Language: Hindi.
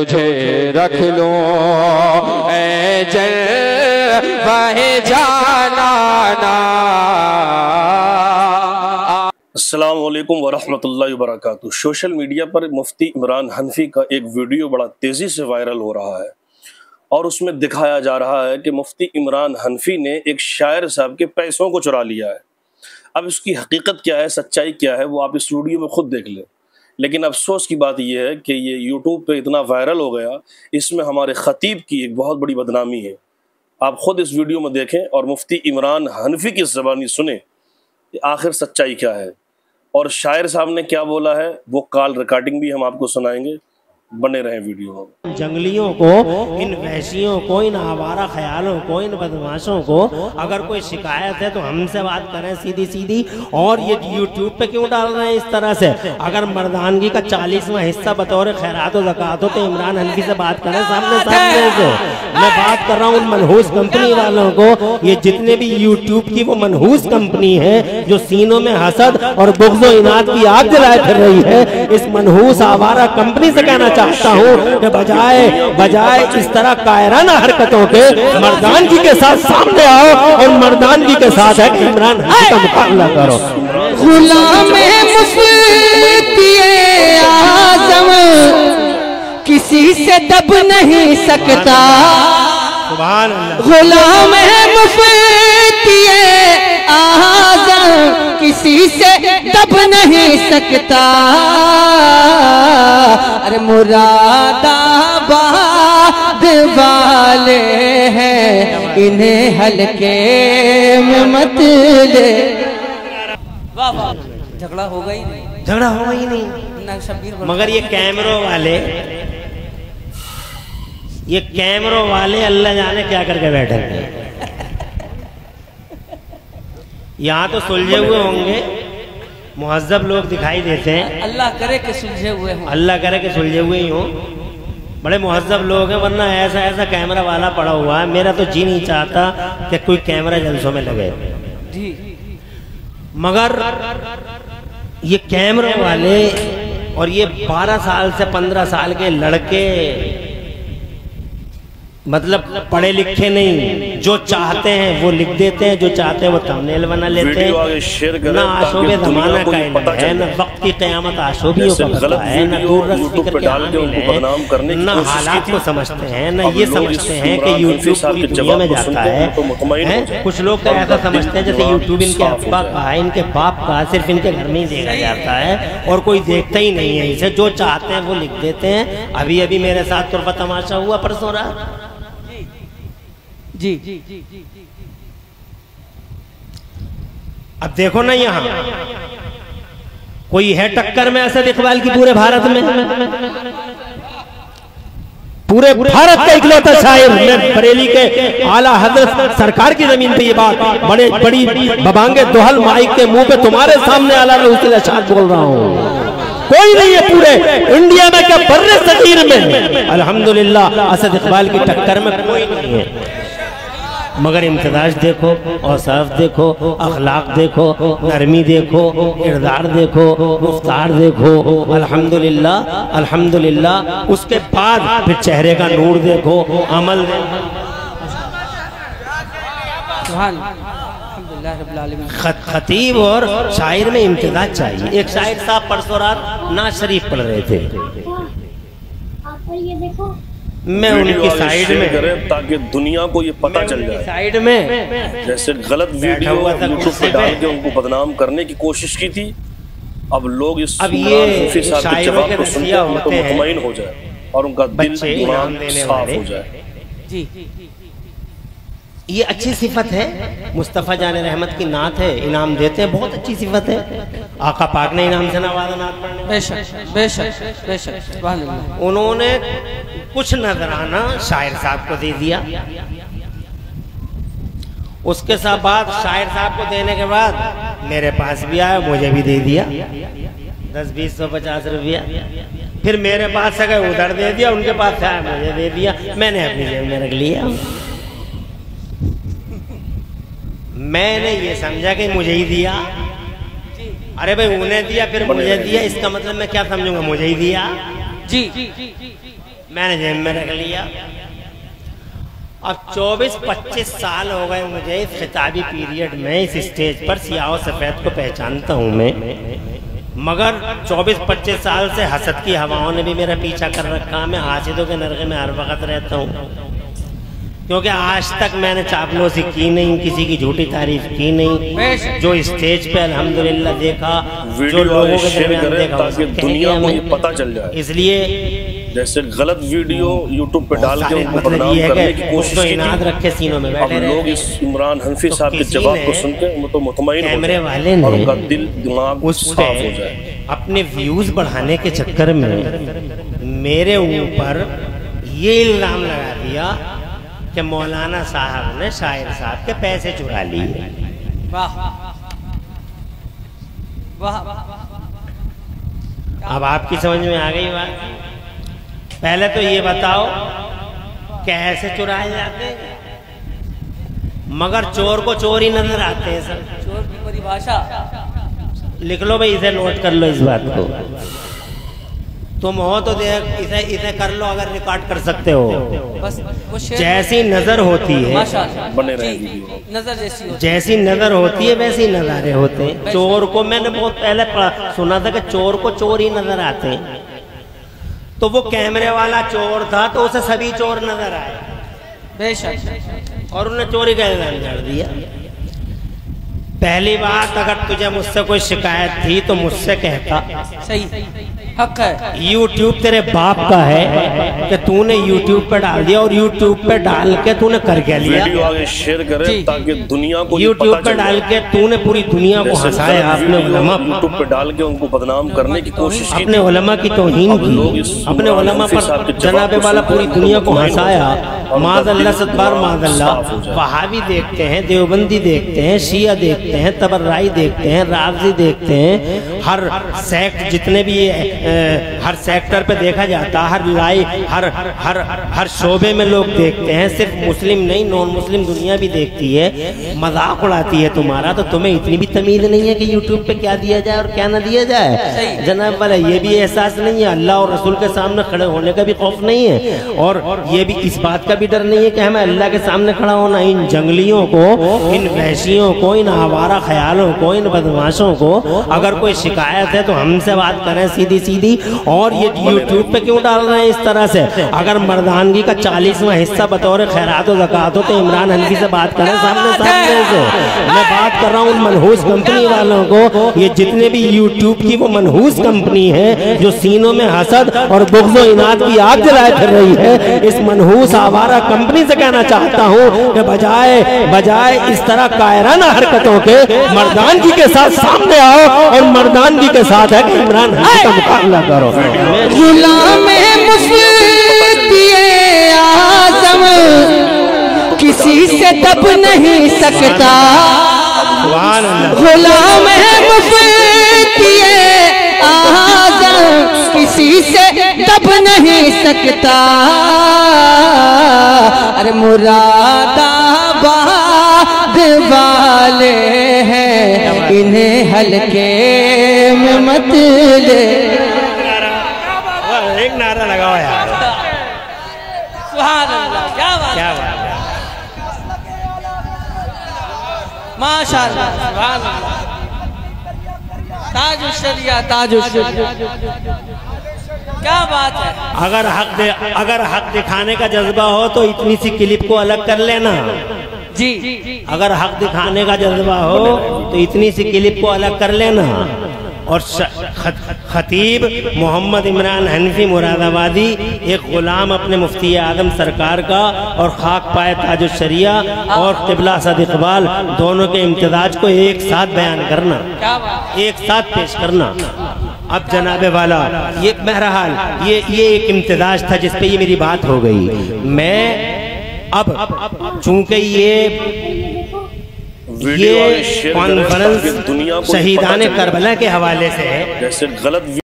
तुझे रख लूं ऐ जलवाए जानाना। अस्सलामु अलैकुम वरहमतुल्लाहि वबरकातुहू। सोशल मीडिया पर मुफ्ती इमरान हनफी का एक वीडियो बड़ा तेज़ी से वायरल हो रहा है और उसमें दिखाया जा रहा है कि मुफ्ती इमरान हनफी ने एक शायर साहब के पैसों को चुरा लिया है। अब इसकी हकीकत क्या है, सच्चाई क्या है, वो आप इस वीडियो में खुद देख लें। लेकिन अफसोस की बात यह है कि ये यूट्यूब पे इतना वायरल हो गया, इसमें हमारे ख़तीब की एक बहुत बड़ी बदनामी है। आप खुद इस वीडियो में देखें और मुफ्ती इमरान हनफी की ज़बानी सुने कि आखिर सच्चाई क्या है और शायर साहब ने क्या बोला है। वो कॉल रिकॉर्डिंग भी हम आपको सुनाएंगे, बने रहे वीडियो में। जंगलियों को, इन वहशियों को, इन आवारा ख्यालों को, इन बदमाशों को अगर कोई शिकायत है तो हमसे बात करें सीधी सीधी। और ये यूट्यूब पे क्यों डाल रहे हैं इस तरह से? अगर मर्दानगी का 40वां हिस्सा बतौर खैरात और ज़कात हो तो इमरान हनफी से बात करें सामने सामने से। मैं बात कर रहा हूँ उन मनहूस कंपनी वालों को। ये जितने भी यूट्यूब की वो मनहूस कंपनी है जो सीनों में हसद और बुग़्ज़ और इनाद की आग जलाए फिर रही है, इस मनहूस आवारा कंपनी से कहना चाहता हूँ कि बजाय इस तरह कायराना हरकतों के मर्दानगी के साथ सामने आओ और मर्दानगी के साथ है कि इमरान हनफी का मुकाबला करो। गुलाम मुफ्ती आज़म किसी से दब नहीं सकता। सुभान अल्लाह। गुलाम मुफ्ती आज़म किसी से दब नहीं सकता। अरे मुरादाबाद वाले हैं इन्हें हल्के में मत ले। वाह वाह, झगड़ा होगा ही नहीं, झगड़ा होगा ही नहीं ना शब्बीर। मगर ये कैमरों वाले अल्लाह जाने क्या करके बैठे हैं। यहाँ तो सुलझे हुए होंगे, मुहज्जब लोग दिखाई देते हैं। अल्लाह करे कि सुलझे हुए हों, अल्लाह करे कि सुलझे हुए ही हों। बड़े मुहज्जब लोग हैं, वरना ऐसा कैमरा वाला पड़ा हुआ है। मेरा तो जी नहीं चाहता कि कोई कैमरा जलसों में लगे जी। मगर ये कैमरे वाले और ये 12 साल से 15 साल के लड़के, मतलब पढ़े लिखे नहीं, जो चाहते हैं वो लिख देते हैं, जो चाहते हैं वो थंबनेल बना लेते हैं। ना आशोबे ज़माना का इल्म है, न वक्त की क़यामत आशोबियों को पता है, न दूररस फिक्र के हामिल हैं, न हालात को समझते हैं, न ये समझते हैं कि यूट्यूब पूरी दुनिया में जाता है। कुछ लोग तो ऐसा समझते हैं जैसे यूट्यूब इनके अब्बा का है, इनके बाप का, सिर्फ इनके घर में ही देखा जाता है और कोई देखता ही नहीं है इसे। जो चाहते हैं वो लिख देते हैं। अभी अभी मेरे साथ तुरफा तमाशा हुआ परसों रात। जी अब देखो ना, यहाँ कोई है टक्कर में असद इकबाल की पूरे भारत में? पूरे भारत का इकलौता शायर। मैं बरेली के आला हजरत सरकार की जमीन पे ये बात बड़ी बबांगे दोहल माइक के मुंह पे तुम्हारे सामने आला रसूल अशाद बोल रहा हूँ। कोई नहीं है पूरे इंडिया में, क्या बर्रे सगीर में अल्हम्दुलिल्लाह असद इकबाल की टक्कर में कोई नहीं है। मगर इम्तियाज देखो, औसाफ देखो, अखलाक देखो, नरमी देखो, किरदार देखो, गुफ्तार देखो, अल्हम्दुलिल्लाह अल्हम्दुलिल्लाह। उसके बाद फिर चेहरे का नूर देखो, अमल देखो। खतीब और शायर में इम्तियाज चाहिए। एक शायर साहब परसों रात नाज शरीफ पढ़ रहे थे, मैं उनकी साइड में, ताकि दुनिया को ये पता चल जाए। साइड में जैसे गलत वीडियो यूट्यूब पे डाल के उनको बदनाम करने की कोशिश की थी, अब लोग इस ये जवाब को सुनते हैं तो मुतमईन हो जाए और उनका दिल ईमान साफ हो जाए। जी ये अच्छी सिफत है। मुस्तफ़ा जान रहमत की नात है, इनाम देते हैं, बहुत अच्छी सिफत है। आका पाक ने इनाम से नवाजा नात पढ़ने। बेशक बेशक बेशक। उन्होंने कुछ नजराना शायर साहब को दे दिया। उसके साथ बाद शायर साहब को देने के बाद मेरे पास भी आया, मुझे भी दे दिया 10, 20, 100, 50 रुपया। फिर मेरे पास से गए उधर दे दिया, उनके पास से आया मुझे दे दिया, मैंने अपनी जेब में रख लिया। मैंने ये समझा कि मुझे ही दिया। अरे भाई उन्हें दिया फिर मुझे दिया, इसका मतलब मैं क्या समझूंगा, मुझे ही दिया। जी मैंने जेब में रख लिया। अब 24-25 साल हो गए मुझे इस खिताबी पीरियड में इस स्टेज पर सियाह सफ़ेद को पहचानता हूँ मैं, मगर 24-25 साल से हसद की हवाओं ने भी मेरा पीछा कर रखा। मैं हासिदों के नरगे में हर वक्त रहता हूँ, क्योंकि आज तक मैंने चापलूसी की नहीं, किसी की झूठी तारीफ की नहीं। जो स्टेज पे अल्हम्दुलिल्लाह देखा, जो लोगों के दरमियान देखा, ताकि दुनिया को ये पता चल जाए। इसलिए जैसे गलत वीडियो यूट्यूब पे डाल के उनको मतलब बदनाम करने की कोशिश की इनाद रखे सीनों में बैठे रहे। लोग इस इमरान हनफी साहब के जवाब को सुनकर तो मुतमईन कैमरे वाले और उनका दिल दिमाग साफ हो जाए। अपने व्यूज बढ़ाने के चक्कर में मेरे ऊपर ये इल्जाम लगा दिया कि मौलाना साहब ने शायर साहब के पैसे चुरा लिए। वाह वाह। अब आपकी समझ में आ गई बात। पहले तो ये बताओ कैसे चुराए जाते हैं, मगर चोर को चोर ही नजर आते हैं सर। चोर की परिभाषा लिख लो भाई, इसे नोट कर लो इस बात को। तुम हो तो देख, इसे कर लो अगर रिकॉर्ड कर सकते हो। बस वो जैसी नजर होती है, बने नजर जैसी नजर होती है वैसी नजारे होते हैं। चोर को मैंने बहुत पहले सुना था कि चोर को चोर ही नजर आते हैं, तो वो कैमरे वाला चोर था तो उसे सभी चोर नजर आए बेशक, और उन्हें चोरी का इल्जाम कर दिया। पहली बात, अगर तुझे मुझसे कोई शिकायत थी तो मुझसे कहता। सही, हक है। यूट्यूब तेरे बाप का है कि तूने यूट्यूब पे डाल दिया, और यूट्यूब पे डाल के तूने कर क्या लिया? वीडियो आगे शेयर करें ताकि दुनिया को यूट्यूब पे डाल के तूने पूरी दुनिया को हंसाया। अपने उलमा यूट्यूब पे डाल के उनको बदनाम करने की कोशिश की, अपने उलमा की तौहीन की, अपने उलमा पर जनाबे वाला पूरी दुनिया को हंसाया। माज़अल्लाह सत्तार माज़अल्लाह। वहाबी देखते हैं, देवबंदी देखते हैं, शिया देखते हैं, तबर्राई देखते हैं, राज़ी देखते हैं, हर सेक्ट जितने भी हर सेक्टर पे देखा जाता, हर लाई हर हर हर शोबे में लोग देखते हैं। सिर्फ मुस्लिम नहीं, नॉन मुस्लिम दुनिया भी देखती है। मजाक उड़ाती है तुम्हारा, तो तुम्हें इतनी भी तमीज नहीं है कि यूट्यूब पे क्या दिया जाए और क्या ना दिया जाए। जनाब वाला ये भी एहसास नहीं है, अल्लाह और रसूल के सामने खड़े होने का भी खौफ नहीं है, और ये भी इस बात का भी डर नहीं है कि हमें अल्लाह के सामने खड़ा होना। इन जंगलियों को, इन वहशियों को, इन आवारा ख्यालों को, इन बदमाशों को अगर कोई शिकायत है तो हमसे बात करें सीधी सीधी। और ये यूट्यूब पे क्यों डाल रहे हैं इस तरह से? अगर मर्दानगी का 40वां हिस्सा बतौर खैरात और ज़कात हो तो इमरान हनफी से बात करें सामने सामने से। मैं बात कर रहा हूँ उन मनहूस कंपनी वालों को। ये जितने भी यूट्यूब की वो मनहूस कंपनी है जो सीनों में हसद और बुग़्ज़ व इनाद की आग जलाए फिर रही है, इस मनहूस आवारा कंपनी से कहना चाहता हूँ कि बजाय इस तरह कायराना हरकतों के मर्दानगी के साथ सामने आओ, और मर्दानगी के साथ है कि इमरान हनफी का मुकाबला करो। गुलाम मुफ्ती आज़म किसी से दब नहीं सकता, गुलाम मुफ्ती आज़म किसी से दब नहीं सकता। अरे मुरादाबाद वाले हैं, इन्हें हल्के में मत ले। एक नारा लगाओ यार। सुभान अल्लाह, क्या बात, क्या बात है, माशाअल्लाह, सुभान अल्लाह। ताजुश शरिया, ताजुश शरिया, क्या बात है। अगर हक दिखाने का जज्बा हो तो इतनी सी क्लिप को अलग कर लेना जी। अगर हक दिखाने का जज्बा हो तो इतनी सी क्लिप को अलग कर लेना। और खतीब मोहम्मद इमरान हनफी मुरादाबादी एक गुलाम अपने मुफ्ती आजम सरकार का, और खाक पाए ताजुश शरिया और क़िबला असद इकबाल दोनों के इम्तिजाज को एक साथ बयान करना, एक साथ पेश करना। अब जनाबे वाला ये बहरहाल ये एक इम्तिजाज था जिस पे ये मेरी बात हो गई। मैं अब चूंकि ये कॉन्फ्रेंस शहीदान करबला के हवाले से है, जैसे गलत